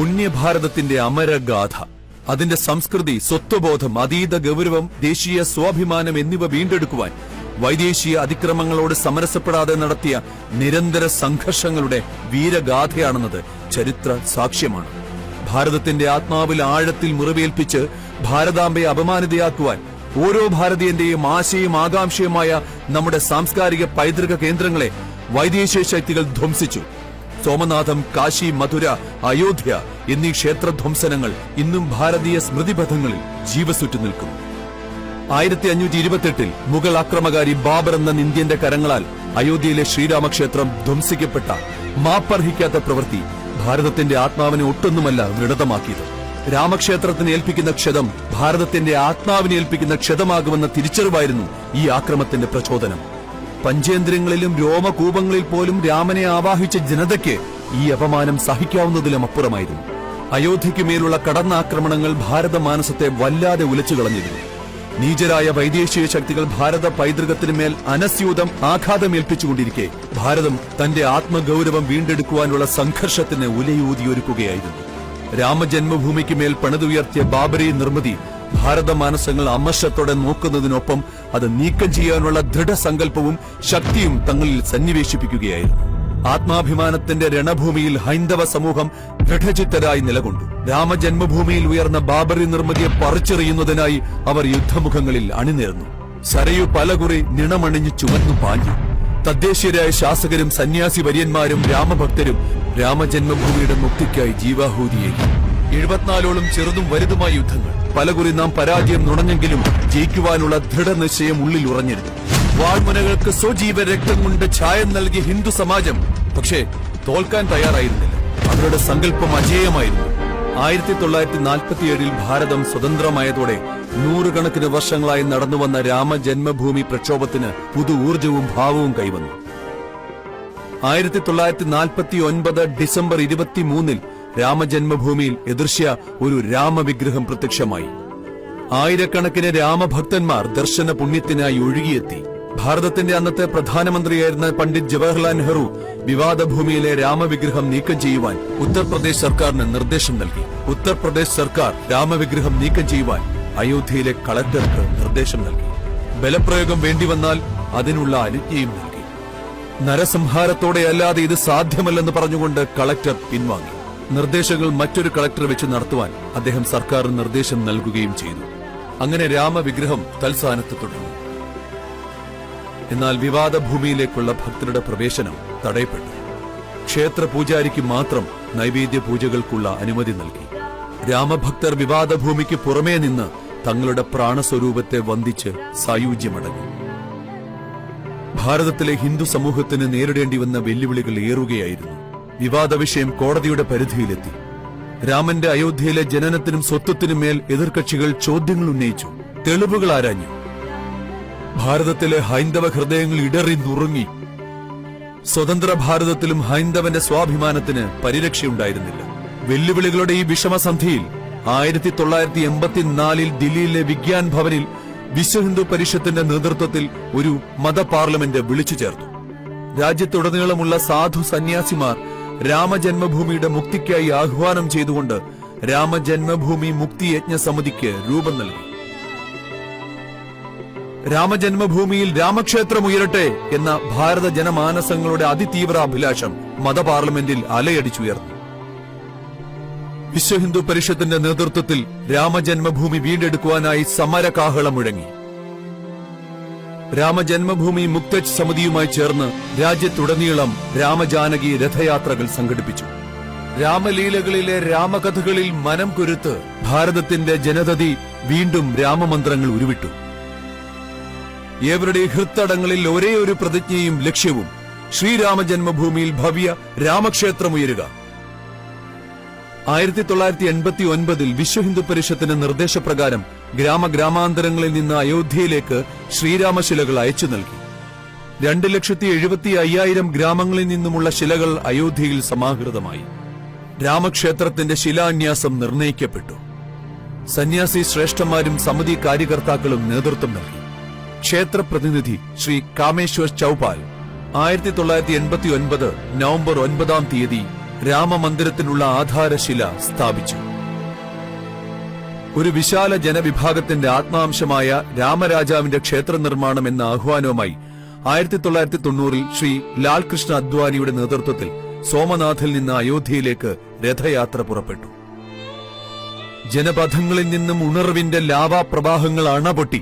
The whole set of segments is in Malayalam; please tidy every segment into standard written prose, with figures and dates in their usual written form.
പുണ്യഭാരതത്തിന്റെ അമരഗാഥ, അതിന്റെ സംസ്കൃതി, സ്വത്വബോധം, അതീത ഗൗരവം, ദേശീയ സ്വാഭിമാനം എന്നിവ വീണ്ടെടുക്കുവാൻ വൈദേശിക അതിക്രമങ്ങളോട് സമരസപ്പെടാതെ നടത്തിയ നിരന്തര സംഘർഷങ്ങളുടെ വീരഗാഥയാണെന്നത് ചരിത്ര സാക്ഷ്യമാണ്. ഭാരതത്തിന്റെ ആത്മാവിൽ ആഴത്തിൽ മുറിവേൽപ്പിച്ച് ഭാരതാംബയെ അപമാനിതയാക്കുവാൻ ഓരോ ഭാരതീയന്റെയും ആശയും ആകാംക്ഷയുമായ നമ്മുടെ സാംസ്കാരിക പൈതൃക കേന്ദ്രങ്ങളെ വൈദേശിക ശക്തികൾ ധ്വംസിച്ചു. സോമനാഥം, കാശി, മധുര, അയോധ്യ എന്നീ ക്ഷേത്രധ്വംസനങ്ങൾ ഇന്നും ഭാരതീയ സ്മൃതിപഥങ്ങളിൽ ജീവസുറ്റു നിൽക്കുന്നു. 1528 മുഗൾ ആക്രമകാരി ബാബർ എന്ന ഇന്ത്യന്റെ കരങ്ങളാൽ അയോധ്യയിലെ ശ്രീരാമക്ഷേത്രം ധ്വംസിക്കപ്പെട്ട മാപ്പർഹിക്കാത്ത പ്രവൃത്തി ഭാരതത്തിന്റെ ആത്മാവിനെ ഒട്ടൊന്നുമല്ല വ്രണതമാക്കിയത്. രാമക്ഷേത്രത്തിന് ഏൽപ്പിക്കുന്ന ക്ഷതം ഭാരതത്തിന്റെ ആത്മാവിനെ ഏൽപ്പിക്കുന്ന ക്ഷതമാകുമെന്ന തിരിച്ചറിവായിരുന്നു ഈ ആക്രമത്തിന്റെ പ്രചോദനം. പഞ്ചേന്ദ്രിയങ്ങളിലും രോമകൂപങ്ങളിൽ പോലും രാമനെ ആവാഹിച്ച ജനതയ്ക്ക് ഈ അപമാനം സഹിക്കാവുന്നതിലും അപ്പുറമായിരുന്നു. അയോധ്യയ്ക്കുമേലുള്ള കടന്നാക്രമണങ്ങൾ ഭാരത മാനസത്തെ വല്ലാതെ ഉലച്ചുകളഞ്ഞിരുന്നു. നീചരായ വൈദേശിക ശക്തികൾ ഭാരത പൈതൃകത്തിനുമേൽ അനസ്യൂതം ആഘാതമേൽപ്പിച്ചുകൊണ്ടിരിക്കെ ഭാരതം തന്റെ ആത്മഗൌരവം വീണ്ടെടുക്കുവാനുള്ള സംഘർഷത്തിന് ഉലയൂതിയൊരുക്കുകയായിരുന്നു. രാമജന്മഭൂമിക്ക് മേൽ പണിതുയർത്തിയ ബാബരി നിർമ്മിതി ഭാരതമാനസങ്ങൾ അമർഷത്തോടെ നോക്കുന്നതിനൊപ്പം അത് നീക്കം ചെയ്യാനുള്ള ദൃഢസങ്കല്പവും ശക്തിയും തങ്ങളിൽ സന്നിവേശിപ്പിക്കുകയായിരുന്നു. ആത്മാഭിമാനത്തിന്റെ രണഭൂമിയിൽ ഹൈന്ദവ സമൂഹം ദൃഢചിത്തരായി നിലകൊണ്ടു. രാമജന്മഭൂമിയിൽ ഉയർന്ന ബാബറി നിർമ്മിതിയെ പറിച്ചെറിയുന്നതിനായി അവർ യുദ്ധമുഖങ്ങളിൽ അണിനിരന്നു. സരയു പലകുറി നിണമണിഞ്ഞു ചുവന്നു പാഞ്ഞു. തദ്ദേശീയരായ ശാസകരും സന്യാസി വര്യന്മാരും രാമഭക്തരും രാമജന്മഭൂമിയുടെ മുക്തിക്കായി ജീവാഹൂതിയേകി. 74ഓളം ചെറുതും വലുതുമായ യുദ്ധങ്ങൾ. പലകുറി നാം പരാജയം നുണഞ്ഞെങ്കിലും ജയിക്കുവാനുള്ള ദൃഢനിശ്ചയം ഉള്ളിൽ ഉറഞ്ഞിരുന്നു. വാൾമുനകൾക്ക് സ്വജീവ രക്തം കൊണ്ട് ഛായം നൽകിയ ഹിന്ദു സമാജം പക്ഷേ തോൽക്കാൻ തയ്യാറായിരുന്നില്ല. അവരുടെ സങ്കല്പം അജേയമായിരുന്നു. 1947 ഭാരതം സ്വതന്ത്രമായതോടെ നൂറുകണക്കിന് വർഷങ്ങളായി നടന്നുവന്ന രാമജന്മഭൂമി പ്രക്ഷോഭത്തിന് പുതു ഊർജവും ഭാവവും കൈവന്നു. 1949 ഡിസംബർ 23 രാമജന്മഭൂമിയിൽ എതിർശ്യ ഒരു രാമവിഗ്രഹം പ്രത്യക്ഷമായി. ആയിരക്കണക്കിന് രാമഭക്തന്മാർ ദർശന പുണ്യത്തിനായി ഒഴുകിയെത്തി. ഭാരതത്തിന്റെ അന്നത്തെ പ്രധാനമന്ത്രിയായിരുന്ന പണ്ഡിറ്റ് ജവഹർലാൽ നെഹ്റു വിവാദഭൂമിയിലെ രാമവിഗ്രഹം നീക്കം ചെയ്യുവാൻ ഉത്തർപ്രദേശ് സർക്കാരിന് നിർദ്ദേശം നൽകി. ഉത്തർപ്രദേശ് സർക്കാർ രാമവിഗ്രഹം നീക്കം ചെയ്യുവാൻ അയോധ്യയിലെ കളക്ടർക്ക് നിർദ്ദേശം നൽകി. ബലപ്രയോഗം വേണ്ടിവന്നാൽ അതിനുള്ള അനുജ്ഞയും നൽകി. നരസംഹാരത്തോടെയല്ലാതെ ഇത് സാധ്യമല്ലെന്ന് പറഞ്ഞുകൊണ്ട് കളക്ടർ പിൻവാങ്ങി. നിർദ്ദേശങ്ങൾ മറ്റൊരു കളക്ടർ വെച്ച് നടത്തുവാൻ അദ്ദേഹം സർക്കാരിന് നിർദ്ദേശം നൽകുകയും ചെയ്തു. അങ്ങനെ രാമവിഗ്രഹം തൽസ്ഥാനത്ത് തുടർന്നു. എന്നാൽ വിവാദഭൂമിയിലേക്കുള്ള ഭക്തരുടെ പ്രവേശനം തടയപ്പെട്ടു. ക്ഷേത്ര പൂജാരിക്ക് മാത്രം നൈവേദ്യ പൂജകൾക്കുള്ള അനുമതി നൽകി. രാമഭക്തർ വിവാദഭൂമിക്ക് പുറമേ നിന്ന് തങ്ങളുടെ പ്രാണസ്വരൂപത്തെ വന്ദിച്ച് സായുജ്യമടങ്ങി. ഭാരതത്തിലെ ഹിന്ദു സമൂഹത്തിന് നേരിടേണ്ടി വന്ന വെല്ലുവിളികൾ ഏറുകയായിരുന്നു. വിവാദ വിഷയം കോടതിയുടെ പരിധിയിലെത്തി. രാമന്റെ അയോധ്യയിലെ ജനനത്തിനും സ്വത്വത്തിനും മേൽ എതിർകക്ഷികൾ ചോദ്യങ്ങൾ ഉന്നയിച്ചു, തെളിവുകൾ ആരാഞ്ഞു. ഭാരതത്തിലെ ഹൈന്ദവ ഹൃദയങ്ങൾ ഇടറി നുറുങ്ങി. സ്വതന്ത്ര ഭാരതത്തിലും ഹൈന്ദവന്റെ സ്വാഭിമാനത്തിന് പരിരക്ഷയുണ്ടായിരുന്നില്ല. വെല്ലുവിളികളുടെ ഈ വിഷമസന്ധിയിൽ 1984 ദില്ലിയിലെ വിഗ്യാൻ ഭവനിൽ വിശ്വഹിന്ദു പരിഷത്തിന്റെ നേതൃത്വത്തിൽ ഒരു മത പാർലമെന്റ് വിളിച്ചു ചേർത്തു. രാജ്യത്തുടനീളമുള്ള സാധു സന്യാസിമാർ രാമജന്മഭൂമിയുടെ മുക്തിക്കായി ആഹ്വാനം ചെയ്തുകൊണ്ട് രാമജന്മഭൂമി മുക്തി യജ്ഞ സമിതിക്ക് രൂപം നൽകി. രാമജന്മഭൂമിയിൽ രാമക്ഷേത്രം ഉയരട്ടെ എന്ന ഭാരത ജനമാനസങ്ങളുടെ അതിതീവ്ര അഭിലാഷം മതപാർലമെന്റിൽ അലയടിച്ചുയർന്നു. വിശ്വഹിന്ദു പരിഷത്തിന്റെ നേതൃത്വത്തിൽ രാമജന്മഭൂമി വീണ്ടെടുക്കുവാനായി സമരകാഹളം മുഴങ്ങി. രാമജന്മഭൂമി മുക്തജ് സമിതിയുമായി ചേർന്ന് രാജ്യത്തുടനീളം രാമജാനകി രഥയാത്രകൾ സംഘടിപ്പിച്ചു. രാമലീലകളിലെ രാമകഥകളിൽ മനം കുരുത്ത് ഭാരതത്തിന്റെ ജനതതി വീണ്ടും രാമമന്ത്രങ്ങൾ ഉരുവിട്ടു. ഏവരുടെ ഹൃത്തടങ്ങളിൽ ഒരേ ഒരു പ്രതിജ്ഞയും ലക്ഷ്യവും: ശ്രീരാമജന്മഭൂമിയിൽ ഭവ്യ രാമക്ഷേത്രമുയരുക. 1989 വിശ്വഹിന്ദു പരിഷത്തിന്റെ നിർദ്ദേശപ്രകാരം ഗ്രാമഗ്രാമാന്തരങ്ങളിൽ നിന്ന് അയോധ്യയിലേക്ക് ശ്രീരാമശിലകൾ അയച്ചു നൽകി. 2,75,000 ഗ്രാമങ്ങളിൽ നിന്നുമുള്ള ശിലകൾ അയോധ്യയിൽ സമാഹൃതമായി. രാമക്ഷേത്രത്തിന്റെ ശിലാന്യാസം നിർണയിക്കപ്പെട്ടു. സന്യാസി ശ്രേഷ്ഠന്മാരും സമിതി കാര്യകർത്താക്കളും നേതൃത്വം നൽകി. ക്ഷേത്ര പ്രതിനിധി ശ്രീ കാമേശ്വർ ചൌപാൽ 1989 നവംബർ 9 തീയതി രാമമന്ദിരത്തിനുള്ള ആധാരശില സ്ഥാപിച്ചു. ഒരു വിശാല ജനവിഭാഗത്തിന്റെ ആത്മാംശമായ രാമരാജാവിന്റെ ക്ഷേത്ര നിർമ്മാണം എന്ന ആഹ്വാനവുമായി 1990 ശ്രീ ലാൽകൃഷ്ണ അദ്വാനിയുടെ നേതൃത്വത്തിൽ സോമനാഥിൽ നിന്ന് അയോധ്യയിലേക്ക് രഥയാത്ര പുറപ്പെട്ടു. ജനപഥങ്ങളിൽ നിന്നും ഉണർവിന്റെ ലാവാപ്രവാഹങ്ങൾ അണപൊട്ടി.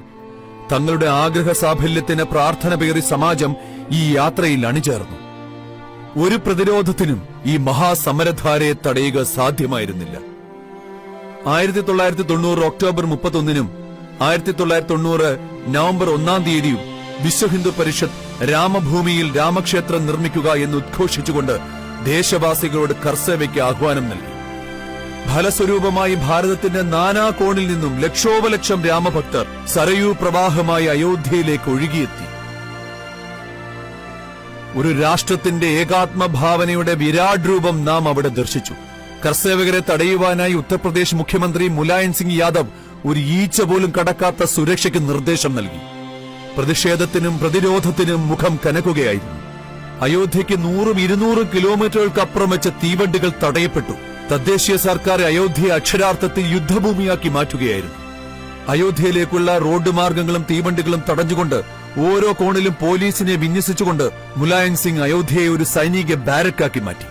തങ്ങളുടെ ആഗ്രഹ സാഫല്യത്തിന് പ്രാർത്ഥന പേറി സമാജം ഈ യാത്രയിൽ അണിചേർന്നു. ഒരു പ്രതിരോധത്തിനും ഈ മഹാസമരധാരയെ തടയുക സാധ്യമായിരുന്നില്ല. 1990 ഒക്ടോബർ 31 1990 നവംബർ 1 വിശ്വഹിന്ദു പരിഷത്ത് രാമഭൂമിയിൽ രാമക്ഷേത്രം നിർമ്മിക്കുക എന്ന് ഉദ്ഘോഷിച്ചുകൊണ്ട് ദേശവാസികളോട് കർസേവയ്ക്ക് ആഹ്വാനം നൽകി. ഫലസ്വരൂപമായി ഭാരതത്തിന്റെ നാനാകോണിൽ നിന്നും ലക്ഷോപലക്ഷം രാമഭക്തർ സരയൂ പ്രവാഹമായി അയോധ്യയിലേക്ക് ഒഴുകിയെത്തി. ഒരു രാഷ്ട്രത്തിന്റെ ഏകാത്മഭാവനയുടെ വിരാട് രൂപം നാം അവിടെ ദർശിച്ചു. കർസേവകരെ തടയുവാനായി ഉത്തർപ്രദേശ് മുഖ്യമന്ത്രി മുലായം സിംഗ് യാദവ് ഒരു ഈച്ച പോലും കടക്കാത്ത സുരക്ഷയ്ക്ക് നിർദ്ദേശം നൽകി. പ്രതിഷേധത്തിനും പ്രതിരോധത്തിനും മുഖം കനക്കുകയായിരുന്നു. അയോധ്യയ്ക്ക് 100-200 കിലോമീറ്ററുകൾക്കപ്പുറം വെച്ച തീവണ്ടികൾ തടയപ്പെട്ടു. തദ്ദേശീയ സർക്കാർ അയോധ്യയെ അക്ഷരാർത്ഥത്തിൽ യുദ്ധഭൂമിയാക്കി മാറ്റുകയായിരുന്നു. അയോധ്യയിലേക്കുള്ള റോഡ് മാർഗങ്ങളും തീവണ്ടികളും തടഞ്ഞുകൊണ്ട് ഓരോ കോണിലും പോലീസിനെ വിന്യസിച്ചുകൊണ്ട് മുലായം സിംഗ് അയോധ്യയെ ഒരു സൈനിക ബാരക്കാക്കി മാറ്റി.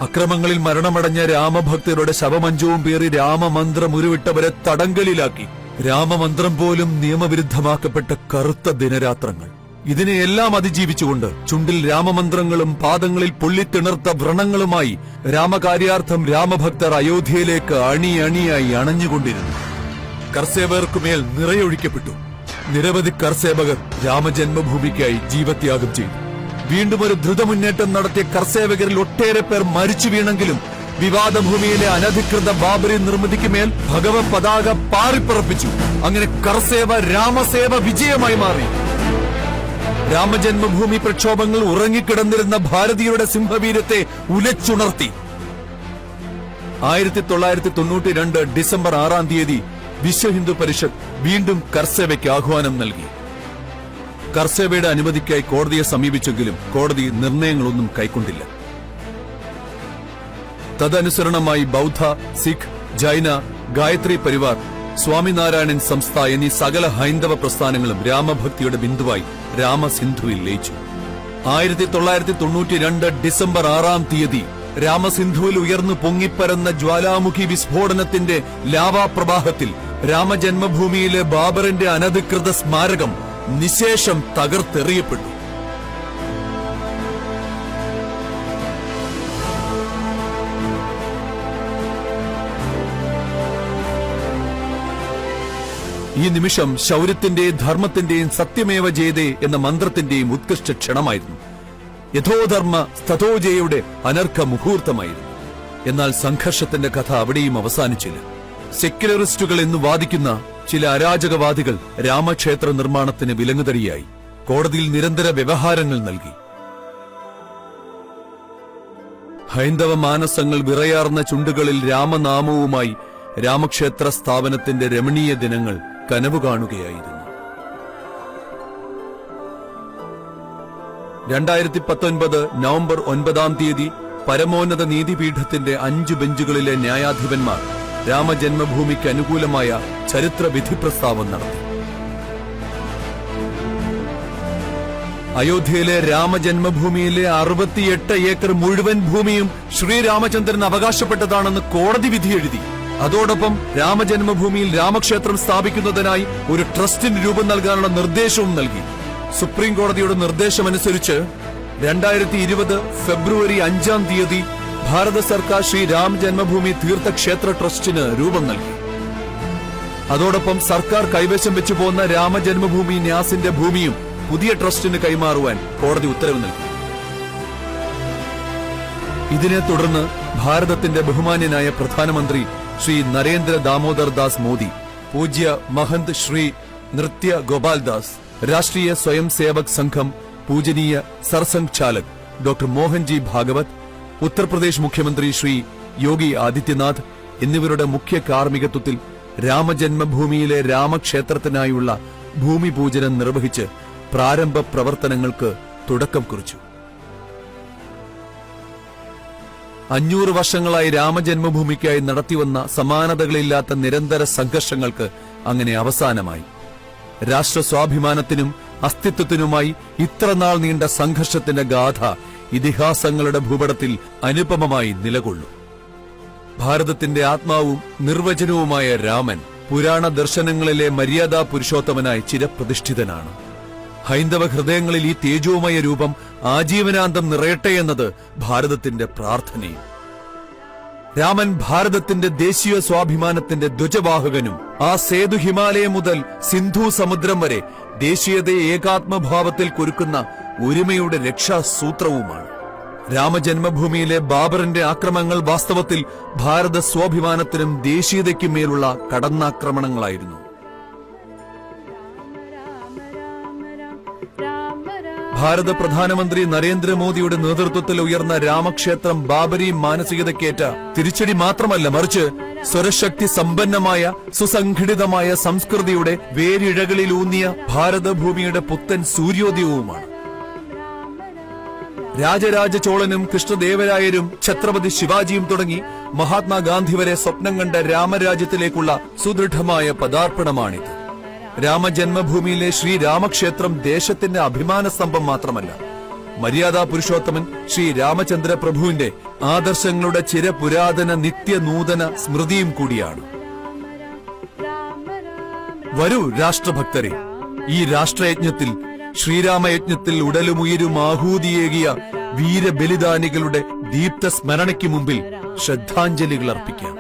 അക്രമങ്ങളിൽ മരണമടഞ്ഞ രാമഭക്തരുടെ ശവമഞ്ചവും പേറി രാമമന്ത്രം ഉരുവിട്ടവരെ തടങ്കലിലാക്കി. രാമമന്ത്രം പോലും നിയമവിരുദ്ധമാക്കപ്പെട്ട കറുത്ത ദിനരാത്രങ്ങൾ. ഇതിനെയെല്ലാം അതിജീവിച്ചുകൊണ്ട് ചുണ്ടിൽ രാമമന്ത്രങ്ങളും പാദങ്ങളിൽ പൊള്ളിത്തിണർത്ത വ്രണങ്ങളുമായി രാമകാര്യാർത്ഥം രാമഭക്തർ അയോധ്യയിലേക്ക് അണിയണിയായി അണഞ്ഞുകൊണ്ടിരുന്നു. കർസേവകർക്കുമേൽ നിറയൊഴിക്കപ്പെട്ടു. നിരവധി കർസേവകർ രാമജന്മഭൂമിക്കായി ജീവത്യാഗം ചെയ്തു. വീണ്ടും ഒരു ദ്രുതമുന്നേറ്റം നടത്തിയ കർസേവകരിൽ ഒട്ടേറെ പേർ മരിച്ചു വീണെങ്കിലും വിവാദഭൂമിയിലെ അനധികൃത ബാബറി നിർമ്മിതിക്ക് മേൽ ഭഗവത് പതാക പാറിപ്പറപ്പിച്ചു. അങ്ങനെ കർസേവ രാമസേവ വിജയമായി മാറി. രാമജന്മഭൂമി പ്രക്ഷോഭങ്ങൾ ഉറങ്ങിക്കിടന്നിരുന്ന ഭാരതീയരുടെ സിംഹവീര്യത്തെ ഉലച്ചുണർത്തി. 1992 ഡിസംബർ 6 വിശ്വഹിന്ദു പരിഷത്ത് വീണ്ടും കർസേവയ്ക്ക് ആഹ്വാനം നൽകി. കർസേവയുടെ അനുമതിക്കായി കോടതിയെ സമീപിച്ചെങ്കിലും കോടതി നിർണയങ്ങളൊന്നും കൈക്കൊണ്ടില്ല. തദനുസരണമായി ബൌദ്ധ, സിഖ്, ജൈന, ഗായത്രി പരിവാർ, സ്വാമിനാരായണൻ സംസ്ഥ എന്നീ സകല ഹൈന്ദവ പ്രസ്ഥാനങ്ങളും രാമഭക്തിയുടെ ബിന്ദുവായി രാമസിന്ധുവിൽ ലയിച്ചു. 1992 ഡിസംബർ 6 രാമസിന്ധുവിൽ ഉയർന്നു പൊങ്ങിപ്പരന്ന ജ്വാലാമുഖി വിസ്ഫോടനത്തിന്റെ ലാവാപ്രവാഹത്തിൽ രാമജന്മഭൂമിയിലെ ബാബറിന്റെ അനധികൃത സ്മാരകം നിശേഷം തകർത്തെറിയപ്പെട്ടു. ഈ നിമിഷം ശൗര്യത്തിന്റെയും ധർമ്മത്തിന്റെയും സത്യമേവ ജയതേ എന്ന മന്ത്രത്തിന്റെയും ഉത്കൃഷ്ട ക്ഷണമായിരുന്നു. യഥോധർമ്മ സ്ഥതോജയുടെ അനർഘ മുഹൂർത്തമായിരുന്നു. എന്നാൽ സംഘർഷത്തിന്റെ കഥ അവിടെയും അവസാനിച്ചില്ല. സെക്യുലറിസ്റ്റുകൾ എന്ന് വാദിക്കുന്ന ചില അരാജകവാദികൾ രാമക്ഷേത്ര നിർമ്മാണത്തിന് വിലങ്ങുതടിയായി. കോടതിയിൽ നിരന്തര വ്യവഹാരങ്ങൾ നൽകി. ഹൈന്ദവ മാനസങ്ങൾ വിറയാർന്ന ചുണ്ടുകളിൽ രാമനാമവുമായി രാമക്ഷേത്ര സ്ഥാപനത്തിന്റെ രമണീയ ദിനങ്ങൾ കനവു കാണുകയായിരുന്നു. 2019 നവംബർ 9 പരമോന്നത നീതിപീഠത്തിന്റെ 5 ബെഞ്ചുകളിലെ ന്യായാധിപന്മാർ രാമജന്മഭൂമിക്ക് അനുകൂലമായ ചരിത്ര വിധി പ്രസ്താവം നടത്തി. അയോധ്യയിലെ രാമജന്മഭൂമിയിലെ 68 ഏക്കർ മുഴുവൻ ഭൂമിയും ശ്രീരാമചന്ദ്രൻ അവകാശപ്പെട്ടതാണെന്ന് കോടതി വിധി എഴുതി. അതോടൊപ്പം രാമജന്മഭൂമിയിൽ രാമക്ഷേത്രം സ്ഥാപിക്കുന്നതിനായി ഒരു ട്രസ്റ്റിന് രൂപം നൽകാനുള്ള നിർദ്ദേശവും നൽകി. സുപ്രീം കോടതിയുടെ നിർദ്ദേശമനുസരിച്ച് 2020 ഫെബ്രുവരി 5 ഭാരത സർക്കാർ ശ്രീ രാം ജന്മഭൂമി തീർത്ഥക്ഷേത്ര ട്രസ്റ്റിന് രൂപം നൽകി. അതോടൊപ്പം സർക്കാർ കൈവശം വെച്ചു പോന്ന രാമജന്മഭൂമി ന്യാസിന്റെ ഭൂമിയും പുതിയ ട്രസ്റ്റിന് കൈമാറുവാൻ കോടതി ഉത്തരവ് നൽകി. ഇതിനെ തുടർന്ന് ഭാരതത്തിന്റെ ബഹുമാന്യനായ പ്രധാനമന്ത്രി ശ്രീ നരേന്ദ്ര ദാമോദർ ദാസ് മോദി, പൂജ്യ മഹന്ത് ശ്രീ നൃത്യ ഗോപാൽദാസ്, രാഷ്ട്രീയ സ്വയം സേവക് സംഘം പൂജനീയ സർസംഘ് ചാലക് ഡോക്ടർ മോഹൻജി ഭാഗവത്, ഉത്തർപ്രദേശ് മുഖ്യമന്ത്രി ശ്രീ യോഗി ആദിത്യനാഥ് എന്നിവരുടെ മുഖ്യ കാർമ്മികത്വത്തിൽ രാമജന്മഭൂമിയിലെ രാമക്ഷേത്രത്തിനായുള്ള ഭൂമി പൂജനം നിർവഹിച്ച് പ്രാരംഭ പ്രവർത്തനങ്ങൾക്ക് തുടക്കം കുറിച്ചു. 500 വർഷങ്ങളായി രാമജന്മഭൂമിക്കായി നടത്തിവന്ന സമാനതകളില്ലാത്ത നിരന്തര സംഘർഷങ്ങൾക്ക് അങ്ങനെ അവസാനമായി. രാഷ്ട്ര സ്വാഭിമാനത്തിനും അസ്തിത്വത്തിനുമായി ഇത്രനാൾ നീണ്ട സംഘർഷത്തിന്റെ ഗാഥ ഇതിഹാസങ്ങളുടെ ഭൂപടത്തിൽ അനുപമമായി നിലകൊള്ളും. ഭാരതത്തിന്റെ ആത്മാവും നിർവചനവുമായ രാമൻ പുരാണ ദർശനങ്ങളിലെ മര്യാദാ പുരുഷോത്തമനായി ചിരപ്രതിഷ്ഠിതനാണ്. ഹൈന്ദവ ഹൃദയങ്ങളിൽ ഈ തേജോമയ രൂപം ആജീവനാന്തം നിറയട്ടെ എന്നത് ഭാരതത്തിന്റെ പ്രാർത്ഥനയും. രാമൻ ഭാരതത്തിന്റെ ദേശീയ സ്വാഭിമാനത്തിന്റെ ധ്വജവാഹകനും ആ സേതു ഹിമാലയം മുതൽ സിന്ധു സമുദ്രം വരെ ദേശീയതയെ ഏകാത്മഭാവത്തിൽ കുരുക്കുന്ന ഒരുമയുടെ രക്ഷാസൂത്രവുമാണ്. രാമജന്മഭൂമിയിലെ ബാബറിന്റെ ആക്രമണങ്ങൾ വാസ്തവത്തിൽ ഭാരത സ്വാഭിമാനത്തിനും ദേശീയതയ്ക്കും മേലുള്ള കടന്നാക്രമണങ്ങളായിരുന്നു. ഭാരത പ്രധാനമന്ത്രി നരേന്ദ്രമോദിയുടെ നേതൃത്വത്തിൽ ഉയർന്ന രാമക്ഷേത്രം ബാബരി മാനസികതയ്ക്കേറ്റ തിരിച്ചടി മാത്രമല്ല, മറിച്ച് സ്വരശക്തി സമ്പന്നമായ സുസംഘടിതമായ സംസ്കൃതിയുടെ വേരിഴകളിലൂന്നിയ ഭാരതഭൂമിയുടെ പുത്തൻ സൂര്യോദയവുമാണ്. രാജരാജ ചോളനും കൃഷ്ണദേവരായരും ഛത്രപതി ശിവാജിയും തുടങ്ങി മഹാത്മാഗാന്ധി വരെ സ്വപ്നം കണ്ട രാമരാജ്യത്തിലേക്കുള്ള സുദൃഢമായ പദാർപ്പണമാണിത്. രാമജന്മഭൂമിയിലെ ശ്രീരാമക്ഷേത്രം ദേശത്തിന്റെ അഭിമാന സ്തംഭം മാത്രമല്ല, മര്യാദാ പുരുഷോത്തമൻ ശ്രീ രാമചന്ദ്ര പ്രഭുവിന്റെ ആദർശങ്ങളുടെ ചിരപുരാതന നിത്യനൂതന സ്മൃതിയും കൂടിയാണ്. വരൂ രാഷ്ട്രഭക്തരെ, ഈ രാഷ്ട്രയജ്ഞത്തിൽ ശ്രീരാമയജ്ഞത്തിൽ ഉടലുമുയരും ആഹൂതിയേകിയ വീരബലിദാനികളുടെ ദീപ്ത സ്മരണയ്ക്ക് മുമ്പിൽ ശ്രദ്ധാഞ്ജലികൾ അർപ്പിക്കാം.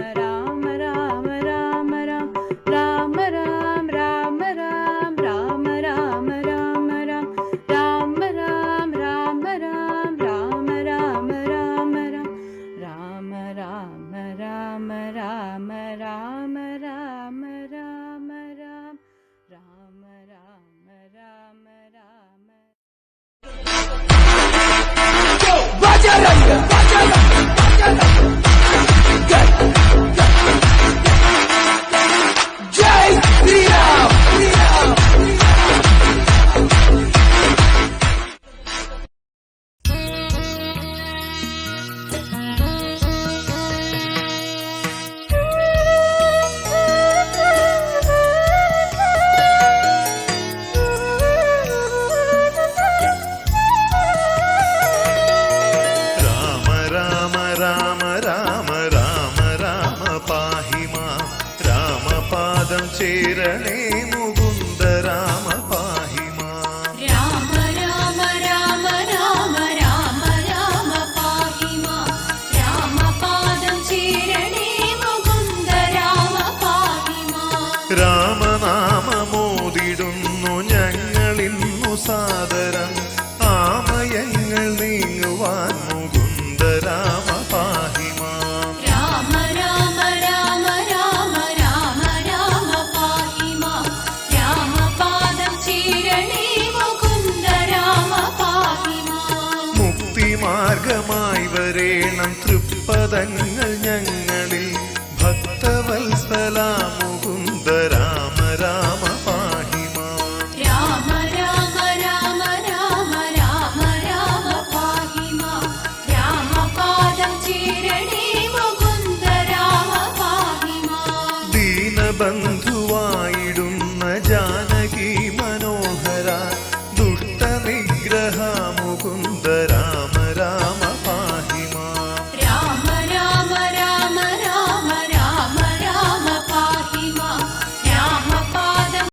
ചേരണേ മുകുന്ദ രാമ പാഹി മാം. രാമ രാമ രാമ രാമ രാമ രാമ പാഹി മാം. രാമപാദം ചേരണേ മുകുന്ദ രാമ പാഹി മാം. രാമനാമമോദിടുന്നു ഞങ്ങളിന്നു സാദരം, ആമയങ്ങൾ നീങ്ങുവാൻ മുകുന്ദ രാമ പാഹി മാം. രാമ രാമ രാമ രാമ രാമ രാമ പാഹി മാം. രാമപാദം ചേരണേ മുകുന്ദ രാമ പാഹി മാം. മുക്തിമാർഗമായി വരേണം തൃപ്പദങ്ങൾ